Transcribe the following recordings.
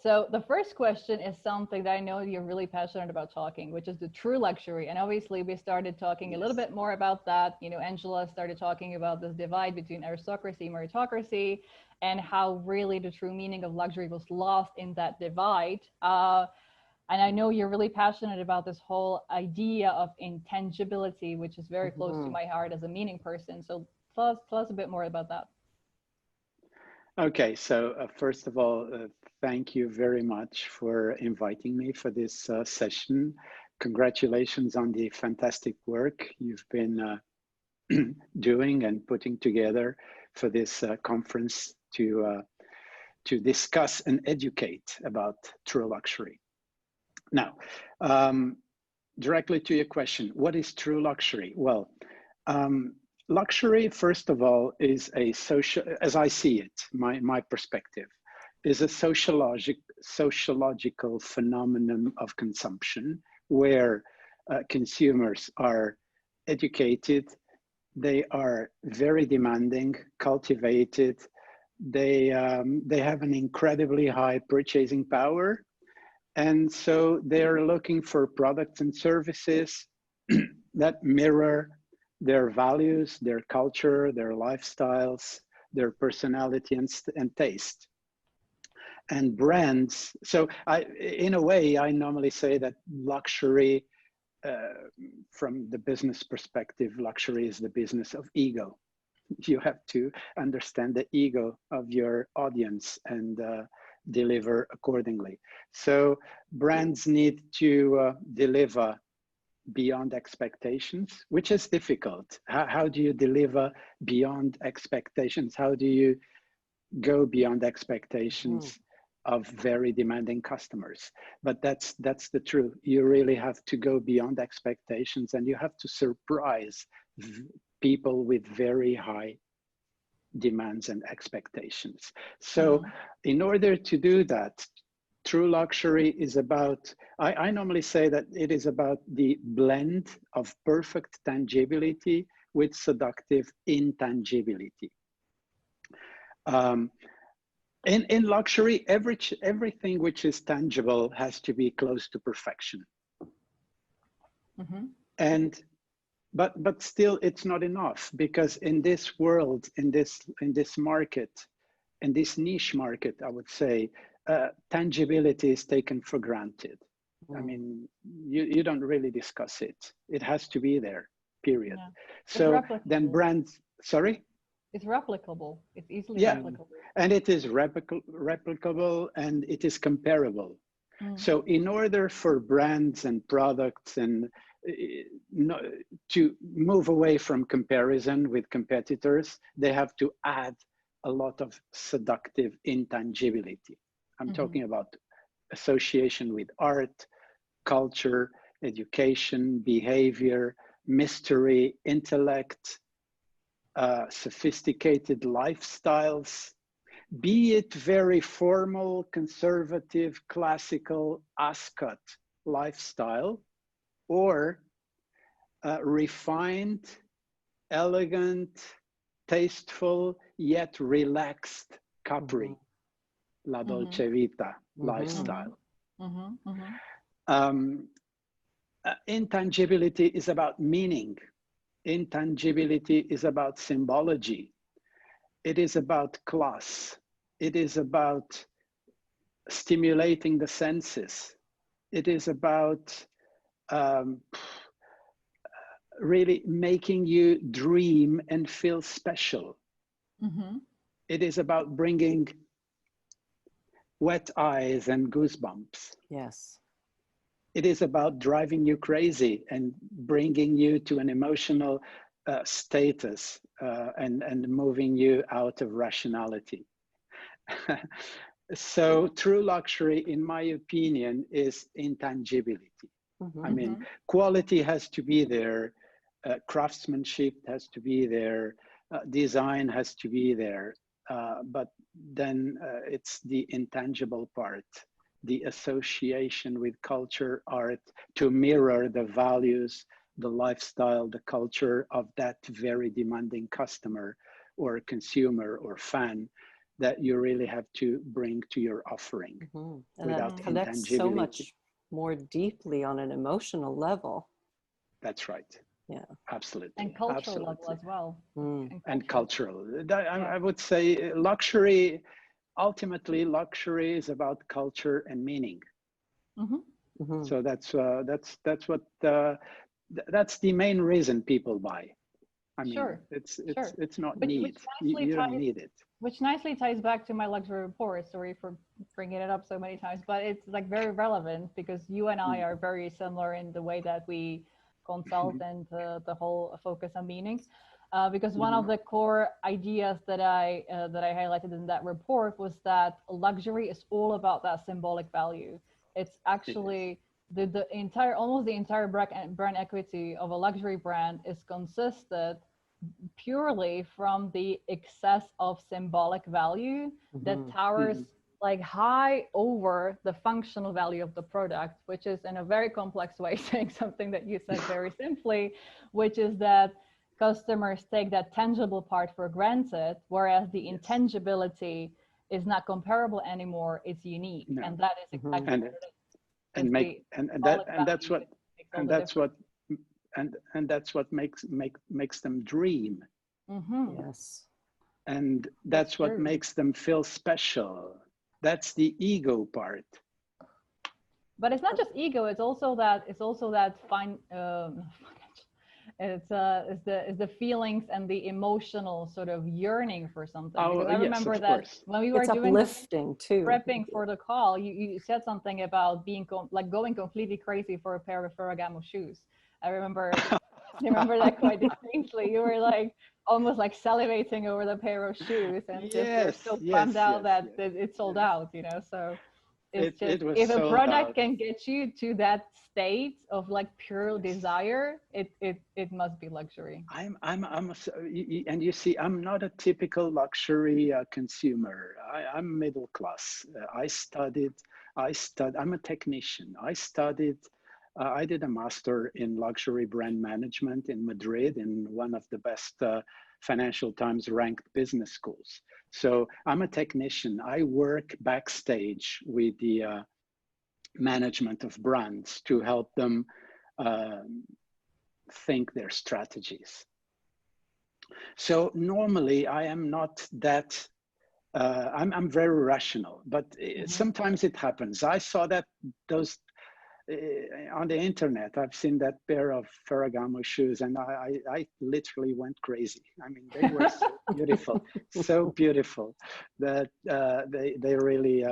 So the first question is something that I know you're really passionate about talking, which is the true luxury. And obviously we started talking a little bit more about that. You know, Angela started talking about this divide between aristocracy, meritocracy, and how really the true meaning of luxury was lost in that divide. And I know you're really passionate about this whole idea of intangibility, which is very close to my heart as a meaning person. So tell us a bit more about that. Okay, so first of all, thank you very much for inviting me for this session. Congratulations on the fantastic work you've been doing and putting together for this conference to discuss and educate about true luxury. Now, directly to your question, what is true luxury? Well, luxury, first of all, is a social, as I see it, my perspective, is a sociological phenomenon of consumption where consumers are educated, they are very demanding, cultivated, they have an incredibly high purchasing power, and so they're looking for products and services that mirror their values, their culture, their lifestyles, their personality and taste. And brands, so in a way, I normally say that luxury, from the business perspective, luxury is the business of ego. You have to understand the ego of your audience and deliver accordingly. So brands need to deliver beyond expectations, which is difficult. How do you deliver beyond expectations? How do you go beyond expectations of very demanding customers? But that's the truth. You really have to go beyond expectations, and you have to surprise people with very high demands and expectations. So in order to do that, true luxury is about, I normally say that it is about the blend of perfect tangibility with seductive intangibility. In luxury, everything which is tangible has to be close to perfection. And but still it's not enough, because in this world, in this market, in this niche market, I would say, tangibility is taken for granted. I mean, you don't really discuss it. It has to be there, period. Yeah. So then brands, sorry? It's replicable. It's easily replicable. And it is replicable, and it is comparable. So in order for brands and products and to move away from comparison with competitors, they have to add a lot of seductive intangibility. I'm talking about association with art, culture, education, behavior, mystery, intellect, sophisticated lifestyles, be it very formal, conservative, classical, Ascot lifestyle, or refined, elegant, tasteful, yet relaxed Capri, La Dolce Vita lifestyle. Intangibility is about meaning. Intangibility is about symbology. It is about class. It is about stimulating the senses. It is about really making you dream and feel special. It is about bringing wet eyes and goosebumps. Yes. It is about driving you crazy and bringing you to an emotional status and moving you out of rationality. So true luxury, in my opinion, is intangibility. I mean, quality has to be there, craftsmanship has to be there, design has to be there, but then it's the intangible part, the association with culture, art, to mirror the values, the lifestyle, the culture of that very demanding customer or consumer or fan. that you really have to bring to your offering And without that connects so much more deeply on an emotional level. That's right. Yeah. Absolutely. And cultural level as well. And cultural. I would say luxury, ultimately luxury is about culture and meaning. So that's what that's the main reason people buy. I mean, it's not need. You don't need it. Which nicely ties back to my luxury report. Sorry for bringing it up so many times, but it's like very relevant because you and I are very similar in the way that we consult and the whole focus on meaning. Because one of the core ideas that I highlighted in that report was that luxury is all about that symbolic value. It's actually the entire, almost the entire brand equity of a luxury brand is consisted purely from the excess of symbolic value that towers like high over the functional value of the product, which is in a very complex way saying something that you said very simply, which is that customers take that tangible part for granted, whereas the intangibility is not comparable anymore, it's unique. And that is exactly what it is. And that's what makes them dream. Yes. And that's what makes them feel special. That's the ego part. But it's not just ego, it's also that fine it's the feelings and the emotional sort of yearning for something. Because I remember that when we were doing uplifting too. Prepping for the call, you said something about being going completely crazy for a pair of Ferragamo shoes. I remember that quite distinctly. You were like almost like salivating over the pair of shoes, and you're so bummed out that it sold out. You know, so it's just if a product can get you to that state of like pure desire, it must be luxury. And you see, I'm not a typical luxury consumer. I'm middle class. I'm a technician. I did a master in luxury brand management in Madrid, in one of the best Financial Times ranked business schools. So I'm a technician. I work backstage with the management of brands to help them think their strategies. So normally I am not that, I'm very rational, but sometimes it happens. I saw that those, on the internet, I've seen that pair of Ferragamo shoes, and I literally went crazy. I mean, they were so beautiful that they really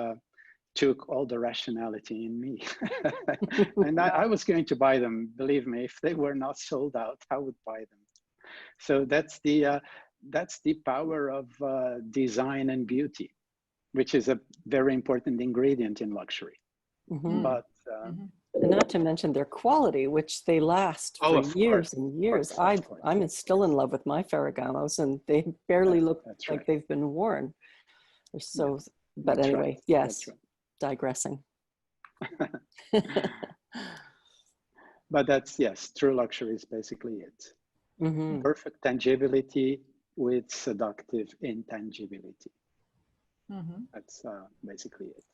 took all the rationality in me. And I was going to buy them, believe me. If they were not sold out, I would buy them. So that's the power of design and beauty, which is a very important ingredient in luxury. But and not to mention their quality, which they last for years and years. I'm still in love with my Ferragamos, and they barely look like they've been worn. They're so, but anyway, yes, digressing. But that's, true luxury is basically it. Perfect tangibility with seductive intangibility. That's basically it.